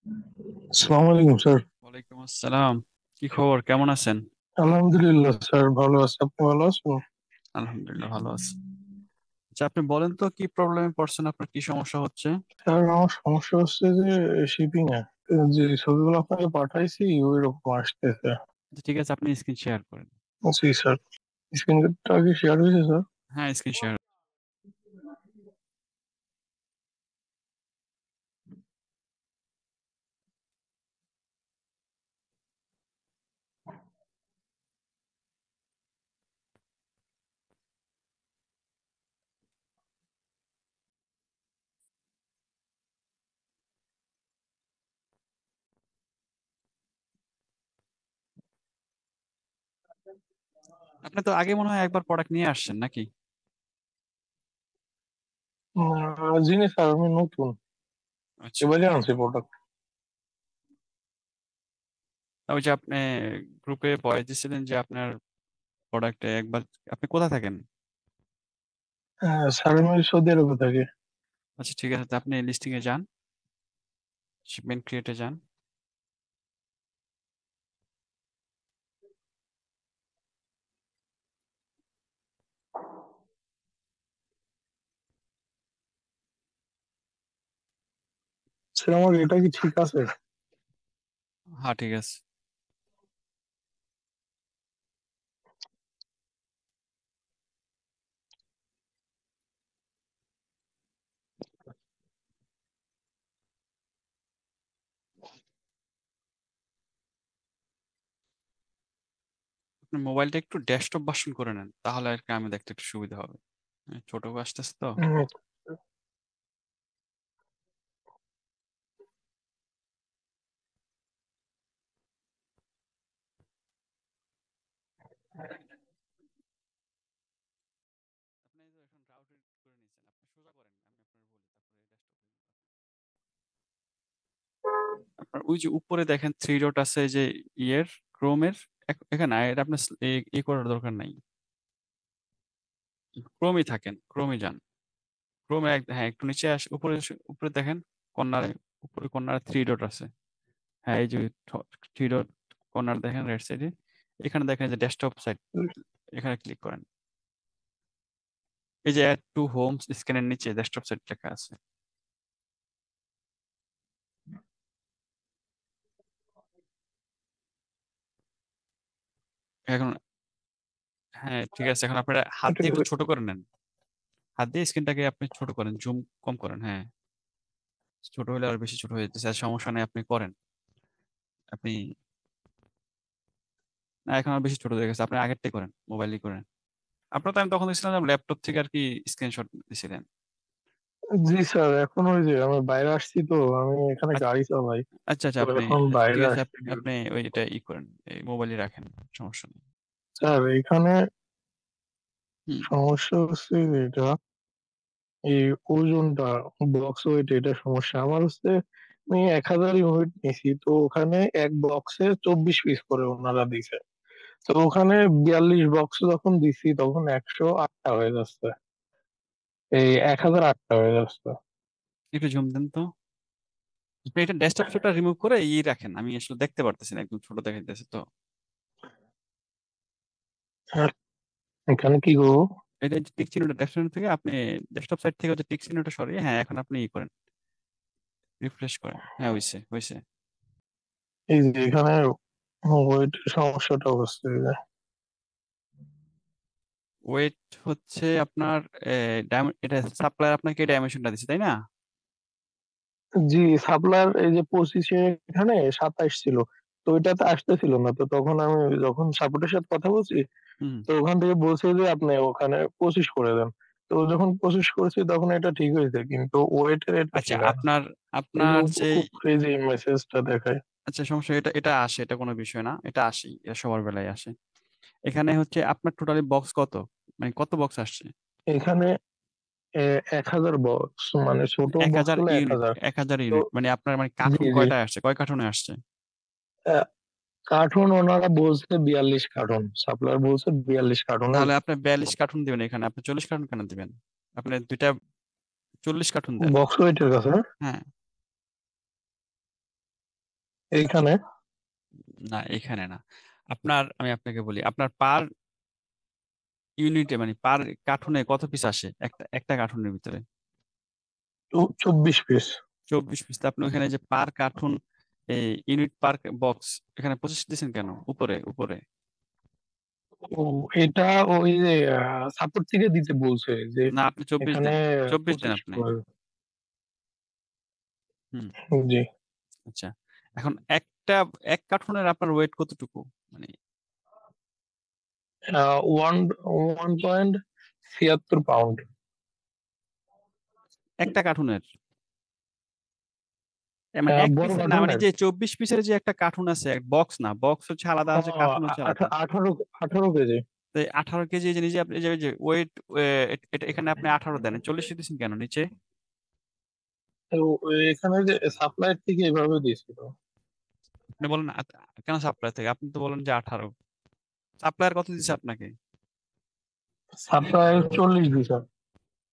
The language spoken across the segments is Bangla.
আসসালামু আলাইকুম স্যার। ওয়ালাইকুম আসসালাম। কি খবর, কেমন আছেন? আলহামদুলিল্লাহ স্যার, ভালো আছে। আপনি ভালো আছেন? আলহামদুলিল্লাহ ভালো আছি। আচ্ছা, আপনি বলেন তো কি প্রবলেমে পড়ছেন, আপনার কি সমস্যা হচ্ছে? স্যার, আমার সমস্যা হচ্ছে যে শিপিং এ যে ছবিগুলো আপনাকে পাঠাইছি ওই রকম আসতেছে। আচ্ছা, ঠিক আছে, আপনি স্ক্রিন শেয়ার করেন। জি স্যার, স্ক্রিনটা আগে শেয়ার হয়েছে স্যার। হ্যাঁ, স্ক্রিন শেয়ার। আপনি তো আগে মনে হয় একবার প্রোডাক্ট নিয়ে আসছেন নাকি? জি না স্যার, আমি নতুন, আচ্ছা। এবারে আনছি প্রোডাক্ট। ওই যে আপনি গ্রুপে ভয়েস দিছিলেন যে আপনার প্রোডাক্টে একবার, আপনি কোথা থাকেন? স্যার, আমি সৌদি আরবে থাকি। আচ্ছা, ঠিক আছে, তো আপনি লিস্টিং এ যান, শিপমেন্ট ক্রিয়েটে যান। স্যার, আমার এটা কি ঠিক আছে? হ্যাঁ, ঠিক আছে। আপনি মোবাইলটা একটু ডেস্কটপ ভার্সন করে নেন, তাহলে আর কি আমি দেখতে একটু সুবিধা হবে। ছোট আসতেছে তো। উম, আপনি এই যে এখন রাউটেড করে নিয়েছেন, আপনি সোজা করেন, আমি আপনার বলি, তারপরে ডেস্কটপে আপনার ওই যে উপরে দেখেন থ্রি ডট আছে, এই যে ইয়ের ক্রোমের, এখানে এটা আপনার ই করার দরকার নাই। ক্রোমই থাকেন, ক্রোমই যান। ক্রোমে হ্যাঁ, একটু নিচে উপরে উপরে দেখেন, কর্নারে, উপরে কর্নারে থ্রি ডট আছে। হ্যাঁ, এই যে থ্রি ডট কর্নার দেখেন রাইট সাইডে, এখানে দেখেন যে ডেস্কটপ সাইড, এখানে ক্লিক করেন। এই যে অ্যাড টু হোম স্ক্রিনের নিচে ডেস্কটপ সাইট লেখা আছে। এখন হ্যাঁ, ঠিক আছে, এখন আপনারা হাত এটা দিয়ে একটু কি- ছোট করে নেন। হাত দিয়ে স্ক্রিনটাকে আপনি ছোট করেন, জুম কম করেন, হ্যাঁ। ছোট হলে আর বেশি ছোট হয়ে যেতেছে, আর সমস্যা নেই, আপনি করেন। আপনি, না, এখন আর বেশি ছোট হয়ে গেছে, আপনি আগেরটাই করেন, মোবাইলই করেন। আপনার তো আমি তখন দিয়েছিলাম ল্যাপটপ থেকে আর কি স্ক্রিনশট দিছিলেন। জি স্যার, এখন ওই যে আমি বাইরে আসছি তো, আমি এখানে আচ্ছা, গাড়ি চালাই। আচ্ছা, তো আপনি, এখন আচ্ছা, বাইরে ঠিক আছে, আসছি আপনি duty। ওই এটা করেন, এই মোবাইলই রাখেন, সমস্যা নেই। স্যার, এখানে হুম। সমস্যা হচ্ছে যে এটা এই ওজনটা, বক্স ওয়েট, এটা সমস্যা আমার হচ্ছে। আমি 1,000 ইউনিট নিছি, তো ওখানে এক বক্সে 24 পিস করে ওনারা দিছে। তো ওখানে 42 বক্স যখন দিছি তখন 108টা হয়ে যাচ্ছে, এই 1,008টা হয়ে যাচ্ছে। একটু জুম দেন তো। আপনি এটা ডেস্কটপ শটটা রিমুভ করে রাখেন, আমি আসলে দেখতে পারতেছি না, একদম ছোট দেখাইতেছে তো। আর এখানে কি করবো? এটা টিক চিহ্নটা ডেস্কটপ থেকে আপনি, ডেস্কটপ সাইড থেকে হচ্ছে টিক চিহ্নটা সরিয়ে, হ্যাঁ, এখন আপনি করেন, রিফ্রেশ করেন, হ্যাঁ, হইছে হইছে। এই যে এখানে ওয়েট সমস্যাটা হচ্ছে যে, ওয়েট হচ্ছে আপনার, এটা সাপ্লাই আপনাকে ডাইমেনশনটা দিচ্ছে, তাই না? জি, সাপ্লার এই যে 25-এ এখানে 27 ছিল, তো ওইটাতে আসতেছিল না। তো তখন আমি যখন সাপোর্টের সাথে কথা বলছি, হুম। তো ওখান থেকে বলছে যে আপনি ওখানে 25 করে দেন। তো যখন 25 করেছি তখন এটা ঠিক হয়েছে, কিন্তু ওয়েটের এটা আচ্ছা, ঠিক হয় না। আপনার এই যে আপনার যে, উপরে যে মেসেজটা দেখায়, আচ্ছা, সমস্যা, এটা এটা আসে, এটা কোনো বিষয় না, এটা আসে, এটা সবার বেলায় আসে। এখানে হচ্ছে আপনার টোটালি বক্স কত, মানে কত বক্স আসছে? এখানে 1,000 বক্স, মানে ছোট এক বক্স হাজার হলো এক ইউনিট হাজার 1,000 ইউনিট, তো মানে আপনার মানে জি কার্টুন জি, কয়টা আসছে, কয় কার্টুনে আসছে? কার্টুন ওনারা বলছে 42 কার্টুন, সাপ্লায়ার বলছে 42 কার্টুনের। তাহলে আপনি 42 কার্টুন দিবেন, এখানে আপনি 40 কার্টুন কেন দিবেন? আপনি দুইটা 40 কার্টুন দেন। বক্স ওয়েটের কাছে না? হ্যাঁ। এইখানে। না, এখানে না। আমি আপনাকে বলি, আপনার পার ইউনিটে মানে পার কার্টুনে কত পিস আসে একটা একটা কার্টুনের ভিতরে? 24 পিস। 24 পিস। আপনি ওখানে যে পার কার্টুন এই ইউনিট পার বক্স এখানে 25 দিয়েছেন কেন উপরে উপরে? ও, এটা ওই যে সাপোর্ট থেকে দিতে বলছে যে না, আপনি 24 এখানে দেন, 24 দেন 25 আপনি। করে। হুম। জি। আচ্ছা, এখন এক কার্টুনের আপনার ওয়েট কতটুকু? মানে 1.76 পাউন্ড। একটা কার্টুনের মানে এক বড় পিসের না, মানে কার্টুনের। যে 24 পিসের যে একটা কার্টুন আছে, বক্স না, বক্স হচ্ছে আলাদা, হচ্ছে কার্টুন হচ্ছে আলাদা। 18 কেজি। তো 18 কেজি যে নিজে আপনি যে ওয়েট, এখানে আপনি 18 দেন, 40 দিচ্ছেন কেন নিচে? তো এখানে যে সাপ্লাইয়ের থেকে এভাবে দিয়েছিল। আপনি বলেন কেন সাপ্লাই থেকে? আপনি তো বলেন যে 18। সাপ্লায়ার কত দিচ্ছে আপনাকে? সাপ্লাই 40 দিছে।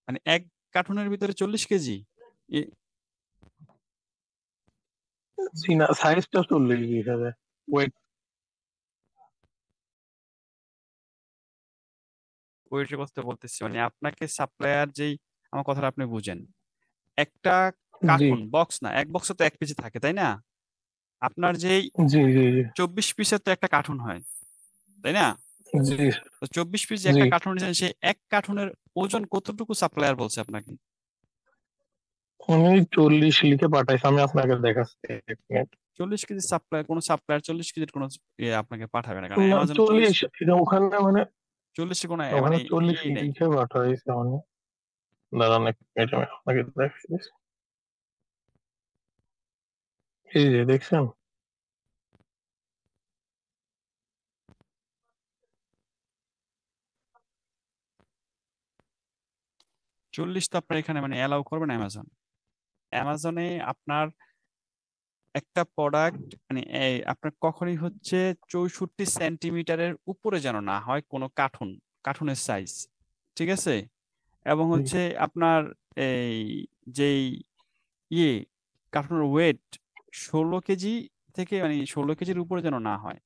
মানে এক কার্টুনের ভিতরে 40 কেজি? সিনা সাইজটা 40 দিছে। ওয়েট। ওয়েটের কথা বলতেছি, মানে আপনাকে সাপ্লায়ার যেই, আমার কথাটা আপনি বুঝেন। একটা জি কার্টুন বক্স না, এক বক্সে তো 1 পিস থাকে, তাই না? আপনার যেই জি জি 24 পিসের তো একটা কার্টুন হয়, তাই না? জি তো 24 পিস যে জি। একটা কার্টুন নিয়েছেন, সেই এক কার্টুনের ওজন কতটুকু সাপ্লায়ার বলছে আপনাকে? উনি 40 লিখে পাঠাইছে, আমি আপনাকে দেখাচ্ছি 1 মিনিট। 40 কেজি সাপ্লায়ার, কোনো সাপ্লায়ার 40 কেজির কোনো ইয়ে আপনাকে পাঠাবে না, কারণ না, অ্যামাজনে 40 এটা ওখানে মানে 40 কোনো ওখানে মানে 40 ইয়েই নেই। লিখে পাঠাইছে মানে। দাঁড়ান 1 মিনিট, আমি আপনাকে দেখাচ্ছি। এই যে দেখছেন। 40 তো আপনার এখানে মানে অ্যালাউ করবে না অ্যামাজন। অ্যামাজনে আপনার একটা প্রোডাক্ট মানে এই আপনার কখনই হচ্ছে 64 সেন্টিমিটারের উপরে যেন না হয় কোনো কার্টুনের সাইজ, ঠিক আছে? এবং জি হচ্ছে আপনার এই যেই ইয়ে কার্টুনের ওয়েট 16 কেজি থেকে মানে 16 কেজির উপরে যেন না হয়।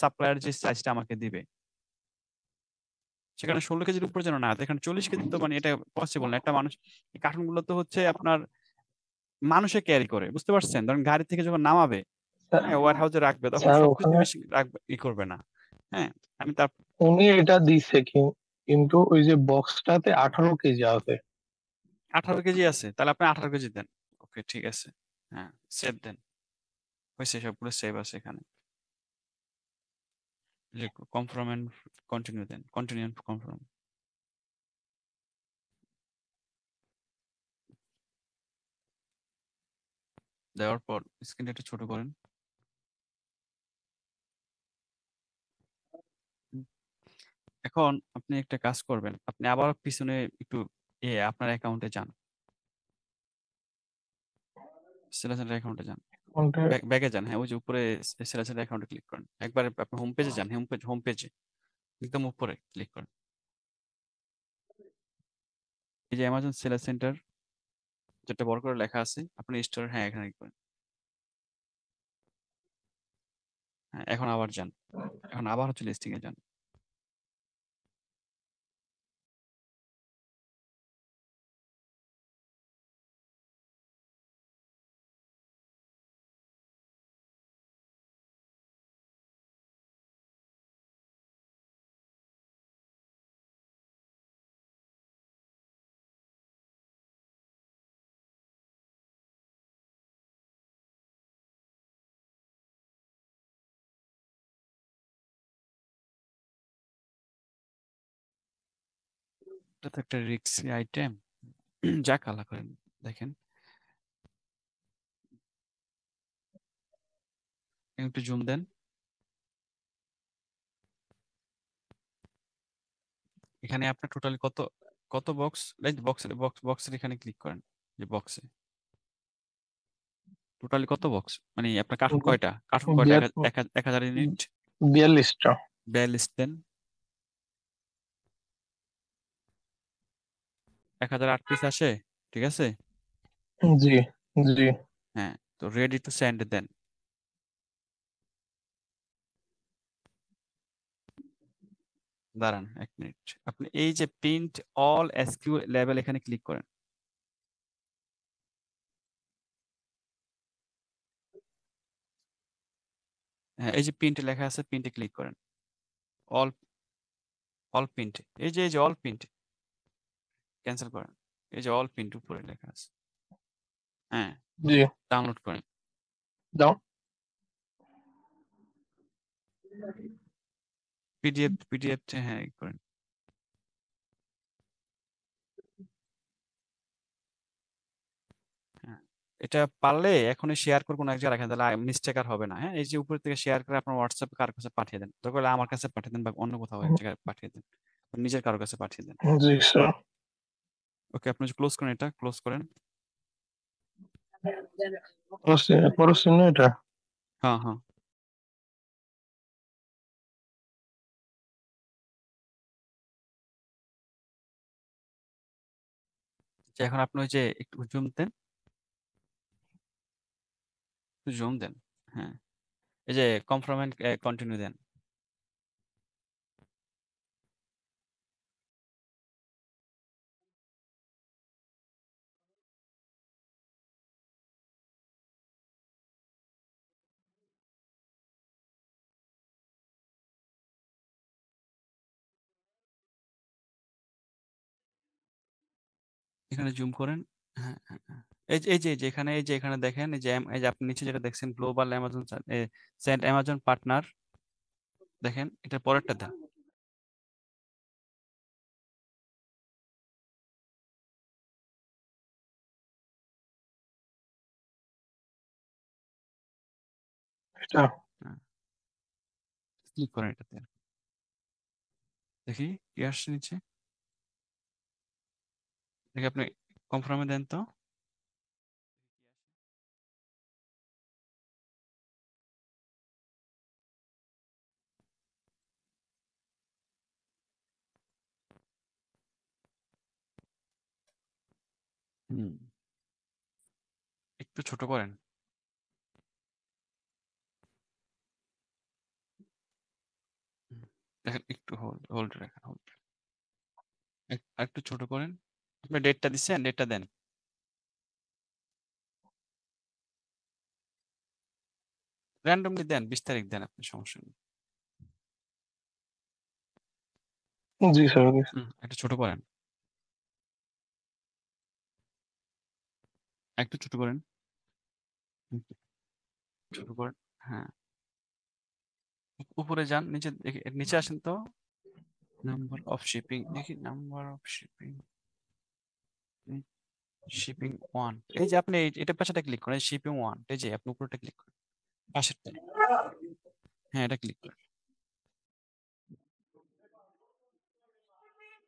সাপ্লায়ার যে সাইজটা আমাকে দিবে সেখানে 16 কেজির উপরে যেন না হয়। তো এখানে 40 কেজি তো মানে এটা পসিবল না। একটা মানুষ, এই কার্টুনগুলো তো হচ্ছে আপনার মানুষে ক্যারি করে, বুঝতে পারছেন? ধরেন গাড়ি থেকে যখন নামাবে, স্যার। হ্যাঁ, ওয়ার হাউসে রাখবে, তখন স্যার, সবকিছু ওখানে বেশি রাখবে, করবে না। হ্যাঁ, আমি তার উনি এটা দিচ্ছে কিন্তু ওই যে বক্সটাতে 18 কেজি আছে। 18 কেজি আছে, তাহলে আপনি 18 কেজি দেন। ওকে, ঠিক আছে। হ্যাঁ, সেভ দেন। হয়েছে, সবগুলো সেভ আছে এখানে। যে কনফার্ম এন্ড কন্টিনিউ দেন, কন্টিনিউ এন্ড কনফার্ম দেওয়ার পর স্ক্রিনটা একটু ছোট করেন। হুম। এখন আপনি একটা কাজ করবেন, আপনি আবার পিছনে একটু আপনার অ্যাকাউন্টে যান, সেলাসেন্টার অ্যাকাউন্টে যান, কোনটা? ব্যাগে যান। হ্যাঁ, ওই যে উপরে সেলাসেন্টার অ্যাকাউন্টে ক্লিক করেন একবার, আপনি হোম পেজে যান, হোম পেজে একদম উপরে ক্লিক করেন। এই যে অ্যামাজন সেলার সেন্টার যেটা বড় করে লেখা আছে, আপনি স্টোর, হ্যাঁ এখানে click করেন। হ্যাঁ, এখন আবার যান, এখন আবার হচ্ছে লিস্টিং এ যান। এটা তো একটা রিক্সি আইটেম। যাক, আল্লাহ করেন। দেখেন, একটু জুম দেন। এখানে আপনার টোটালি কত কত বক্স, বক্সের এখানে ক্লিক করেন, যে বক্সে টোটালি কত বক্স, মানে আপনার কার্টুন কয়টা? বিয়া- 1000 ইউনিট। 42টা। 42 দেন। 1008 পিস আসে, ঠিক আছে? জি জি। হ্যাঁ, তো রেডি টু সেন্ড দেন। দাঁড়ান 1 মিনিট। আপনি এই যে প্রিন্ট অল এসকিউ লেভেল এখানে ক্লিক করেন। হ্যাঁ, এই যে প্রিন্ট লেখা আছে, প্রিন্টে ক্লিক করেন। অল অল প্রিন্ট, এই যে অল প্রিন্ট ক্যান্সেল করেন। এই যে অল প্রিন্ট উপরে লেখা আছে। হ্যাঁ, জি। ডাউনলোড করেন। দাও। পিডিএফ হ্যাঁ করেন। হ্যাঁ, এটা পারলে এখনই শেয়ার করে কোনো এক জায়গায় রাখেন, তাহলে মিস্টেক আর হবে না। হ্যাঁ, এই যে উপর থেকে শেয়ার করে আপনার হোয়াটসঅ্যাপে কার কাছে পাঠিয়ে দেন, দরকার হলে আমার কাছে পাঠিয়ে দেন বা অন্য কোথাও এক জায়গায় পাঠিয়ে দেন, নিজের কারোর কাছে পাঠিয়ে দেন। জি স্যার। ওকে, আপনি ক্লোজ করেন, এটা ক্লোজ করেন। করছি না এটা। হ্যাঁ হ্যাঁ। যে এখন আপনি ওই যে একটু জুম দেন, একটু জুম দেন। হ্যাঁ, এই যে কনফার্ম এন্ড কন্টিনিউ দেন। এখানে জুম করেন। হ্যাঁ হ্যাঁ হ্যাঁ। এই যে এখানে দেখেন, এই যে আপনি নিচে যেটা দেখছেন গ্লোবাল অ্যামাজন সেন্ট অ্যামাজন পার্টনার, দেখেন এটা পরেরটা দেন। এটা। ক্লিক করেন এটাতে, দেখি কি আসছে নিচে। দেখি আপনি কনফার্মে দেন তো। হুম, একটু ছোট করেন। হুম, দেখেন একটু হোল্ড হোল্ড রাখেন, হোল্ড। একটু ছোট করেন। আপনি ডেটটা দিচ্ছেন, ডেটটা দেন। র্যান্ডমলি দেন, 20 তারিখ দেন, আপনি সমস্যা নেই। জি স্যার। একটু ছোট করেন, একটু ছোট করেন। একটু ছোট করেন। হ্যাঁ, উপরে যান, নিচে নিচে আসেন তো। নাম্বার অফ শিপিং, দেখি number of shipping, shipping one. এই যে আপনি এটা পাশাটা ক্লিক করেন, শিপিং ওয়ান, এই যে আপনি উপরটা ক্লিক করেন, পাশেরটা। হ্যাঁ, এটা ক্লিক করেন।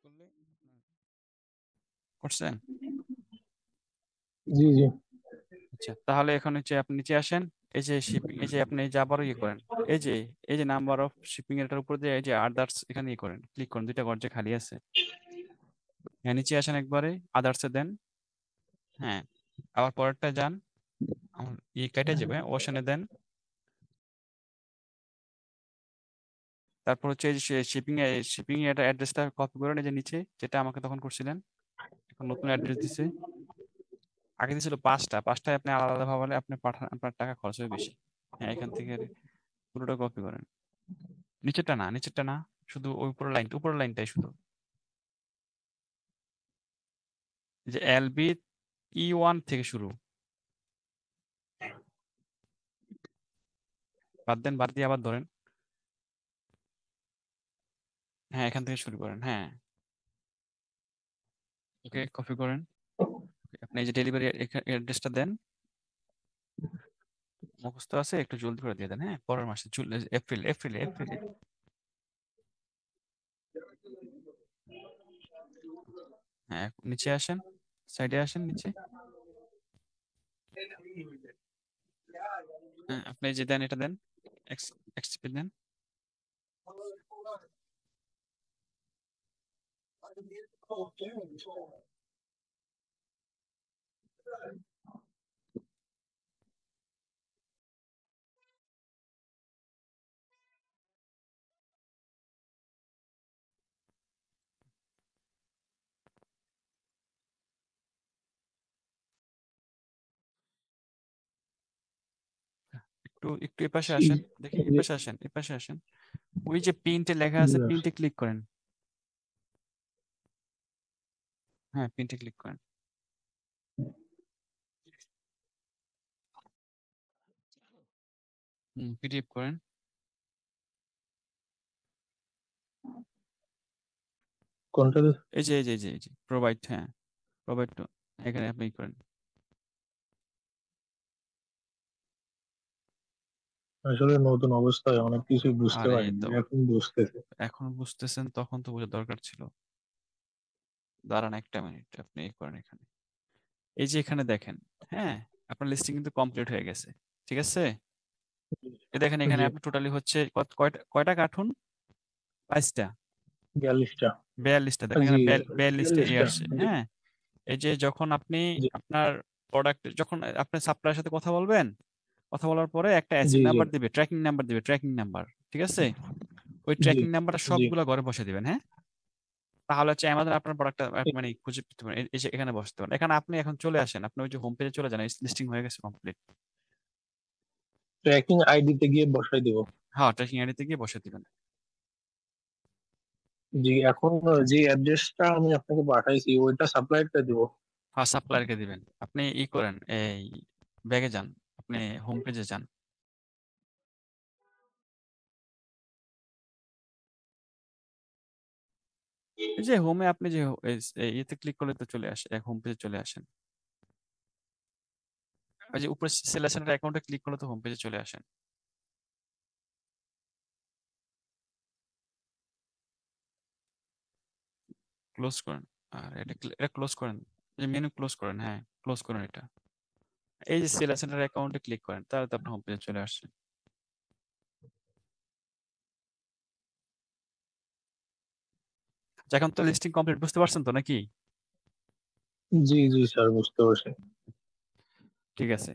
করলে করছেন? জি জি। আচ্ছা, তাহলে এখন হচ্ছে আপনি নিচে আসেন। এই যে শিপিং, এই যে আপনি এই যে আবারও ইয়ে করেন। এই যে এই যে নাম্বার অফ শিপিং এটার উপর দিয়ে এই যে আদার্স এখানে ইয়ে করেন, ক্লিক করেন, দুইটা ঘর যে খালি আছে। হ্যাঁ, নিচে আসেন একবারে, আদার্সে দেন। হ্যাঁ, আবার পরেরটা যান, আমার ই কেটে যাবে, ওশানে দেন। তারপর হচ্ছে শিপিং এর অ্যাড্রেসটা কপি করেন, এই যে নিচে যেটা আমাকে তখন করছিলেন। এখন নতুন অ্যাড্রেস দিছে। আগে দিয়েছিল পাঁচটায় আপনি আলাদা আলাদা ভাবে আপনি পাঠান, আপনার টাকা খরচ হবে বেশি। হ্যাঁ, এখান থেকে পুরোটা কপি করেন। নিচেরটা না, শুধু ওই উপরের লাইনটাই শুধু। যে LB E1 থেকে শুরু। বাদ দেন, বাদ দিয়ে আবার ধরেন। হ্যাঁ, এখান থেকে শুরু করেন। হ্যাঁ, ওকে কপি করেন। আপনি এই যে ডেলিভারি অ্যাড্রেসটা দেন, মুখস্থ আছে, একটু জলদি করে দিয়ে দেন। হ্যাঁ, পরের মাসে এপ্রিল এপ্রিল এপ্রিলে। হ্যাঁ, নিচে আসেন, সাইডে আসেন নিচে। হ্যাঁ, আপনি এই যে দেন, এটা দেন, এক্সপি দেন। একটু একটু এপাশে এই আসেন, দেখি এই যে এপাশে আসেন, এপাশে আসেন। ওই যে প্রিন্টে লেখা আছে, প্রিন্টে ক্লিক করেন। হ্যাঁ, প্রিন্টে ক্লিক করেন। পিডিএফ করেন। কোনটা? এই যে প্রোভাইড, হ্যাঁ প্রোভাইড টু, এখানে আপনি করেন। আসলে নতুন অবস্থায় অনেক কিছু বুঝতে আর এই পারিনি, তো, এখন বুঝতেছে। এখন বুঝতেছেন, তখন তো বোঝা দরকার ছিল। দাঁড়ান একটা মিনিট, আপনি এই করেন এখানে। এই যে এখানে দেখেন, হ্যাঁ, আপনার লিস্টিং কিন্তু কমপ্লিট হয়ে গেছে, ঠিক আছে। এই দেখেন এখানে জি। আপনি টোটালি হচ্ছে কয়টা কয়টা কার্টুন? 22টা। 42টা। 42টা, দেখেন জি। এখানে 42টা এ 42টা। আসছে, জি। হ্যাঁ। এই যে যখন আপনি জি। আপনার প্রোডাক্ট, যখন আপনি সাপ্লায়ারের সাথে কথা বলবেন, কথা বলার পরে একটা জি। অ্যাসিন জি। নাম্বার দিবে, ট্র্যাকিং নাম্বার দিবে, ট্র্যাকিং নাম্বার, ঠিক আছে। ওই জি। ট্র্যাকিং নাম্বারটা জি। সবগুলো ঘরে বসে দিবেন, হ্যাঁ। তাহলে হচ্ছে আমাদের আপনার প্রোডাক্টটা মানে খুঁজে পেতে পারেন, এসে এখানে বসতে পারেন। এখানে আপনি এখন চলে আসেন, আপনি ওই যে হোম পেজে চলে যান, লিস্টিং হয়ে গেছে কমপ্লিট। ট্র্যাকিং আইডিতে গিয়ে বসাই দিব। হ্যাঁ, ট্র্যাকিং আইডিতে গিয়ে বসে দিবেন। জি, এখন যে অ্যাড্রেসটা আমি আপনাকে পাঠাইছি ওইটা সাপ্লাইতে দিব। হ্যাঁ, সাপ্লায়ারকে দিবেন। আপনি ই করেন, এই ব্যাগে যান, আপনি হোম পেজে যান। এই যে হোমে আপনি যে ইয়েতে ক্লিক করলে তো চলে আসে, হোম পেজে চলে আসেন। ওই যে উপরে সেলার সেন্টার অ্যাকাউন্টে ক্লিক করলে তো হোম পেজে চলে আসেন। ক্লোজ করেন। আর এটা ক্লোজ করেন, এই মেনু ক্লোজ করেন, হ্যাঁ ক্লোজ করেন এটা। এই যে সেলার সেন্টার অ্যাকাউন্টে ক্লিক করেন, তাহলে তো আপনার হোম পেজে চলে আসছে। আচ্ছা, এখন তো লিস্টিং কমপ্লিট, বুঝতে পারছেন তো নাকি? জি জি স্যার, বুঝতে পারছি। ঠিক আছে।